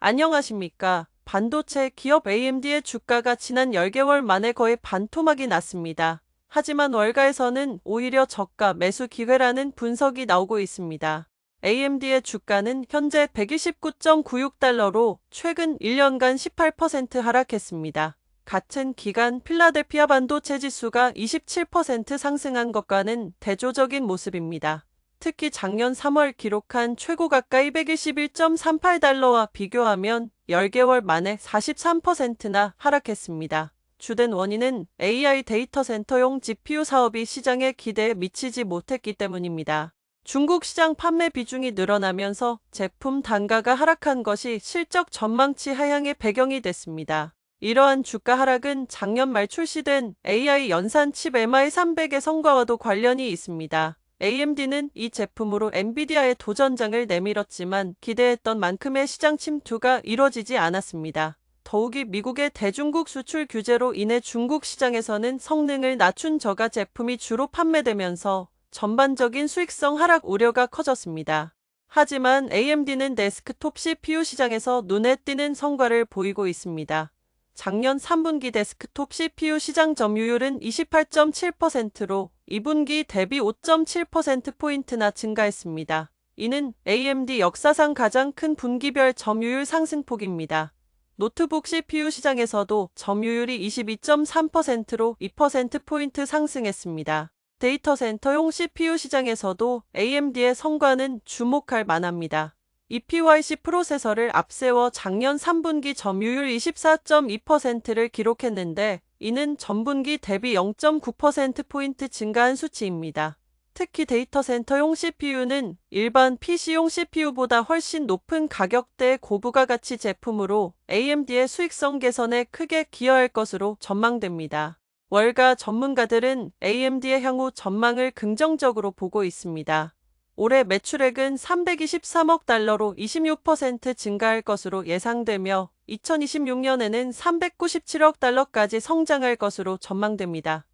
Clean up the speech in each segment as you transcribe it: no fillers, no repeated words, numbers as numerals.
안녕하십니까. 반도체 기업 AMD의 주가가 지난 10개월 만에 거의 반토막이 났습니다. 하지만 월가에서는 오히려 저가 매수 기회라는 분석이 나오고 있습니다. AMD의 주가는 현재 129.96달러로 최근 1년간 18% 하락했습니다. 같은 기간 필라델피아 반도체 지수가 27% 상승한 것과는 대조적인 모습입니다. 특히 작년 3월 기록한 최고 가까이 121.38달러와 비교하면 10개월 만에 43%나 하락했습니다. 주된 원인은 AI 데이터 센터용 GPU 사업이 시장의 기대에 미치지 못했기 때문입니다. 중국 시장 판매 비중이 늘어나면서 제품 단가가 하락한 것이 실적 전망치 하향의 배경이 됐습니다. 이러한 주가 하락은 작년 말 출시된 AI 연산 칩 MI300의 성과와도 관련이 있습니다. AMD는 이 제품으로 엔비디아의 도전장을 내밀었지만 기대했던 만큼의 시장 침투가 이뤄지지 않았습니다. 더욱이 미국의 대중국 수출 규제로 인해 중국 시장에서는 성능을 낮춘 저가 제품이 주로 판매되면서 전반적인 수익성 하락 우려가 커졌습니다. 하지만 AMD는 데스크톱 CPU 시장에서 눈에 띄는 성과를 보이고 있습니다. 작년 3분기 데스크톱 CPU 시장 점유율은 28.7%로 2분기 대비 5.7%포인트나 증가했습니다. 이는 AMD 역사상 가장 큰 분기별 점유율 상승폭입니다. 노트북 CPU 시장에서도 점유율이 22.3%로 2%포인트 상승했습니다. 데이터 센터용 CPU 시장에서도 AMD의 성과는 주목할 만합니다. EPYC 프로세서를 앞세워 작년 3분기 점유율 24.2%를 기록했는데 이는 전분기 대비 0.9%포인트 증가한 수치입니다. 특히 데이터 센터용 CPU는 일반 PC용 CPU보다 훨씬 높은 가격대의 고부가가치 제품으로 AMD의 수익성 개선에 크게 기여할 것으로 전망됩니다. 월가 전문가들은 AMD의 향후 전망을 긍정적으로 보고 있습니다. 올해 매출액은 323억 달러로 26% 증가할 것으로 예상되며 2026년에는 397억 달러까지 성장할 것으로 전망됩니다.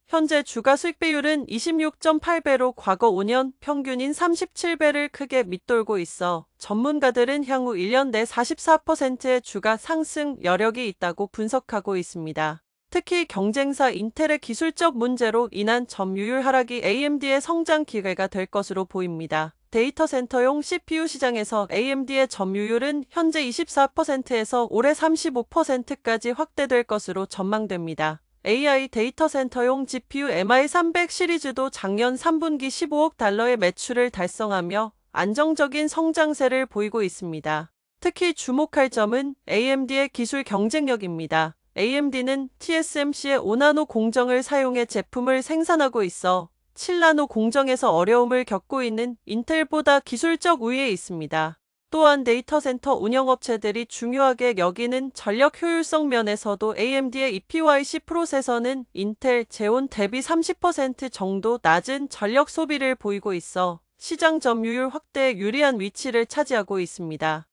현재 주가 수익 비율은 26.8배로 과거 5년 평균인 37배를 크게 밑돌고 있어 전문가들은 향후 1년 내 44%의 주가 상승 여력이 있다고 분석하고 있습니다. 특히 경쟁사 인텔의 기술적 문제로 인한 점유율 하락이 AMD의 성장 기회가 될 것으로 보입니다. 데이터 센터용 CPU 시장에서 AMD의 점유율은 현재 24%에서 올해 35%까지 확대될 것으로 전망됩니다. AI 데이터 센터용 GPU MI300 시리즈도 작년 3분기 15억 달러의 매출을 달성하며 안정적인 성장세를 보이고 있습니다. 특히 주목할 점은 AMD의 기술 경쟁력입니다. AMD는 TSMC의 5나노 공정을 사용해 제품을 생산하고 있어 7나노 공정에서 어려움을 겪고 있는 인텔보다 기술적 우위에 있습니다. 또한 데이터 센터 운영업체들이 중요하게 여기는 전력 효율성 면에서도 AMD의 EPYC 프로세서는 인텔 제온 대비 30% 정도 낮은 전력 소비를 보이고 있어 시장 점유율 확대에 유리한 위치를 차지하고 있습니다.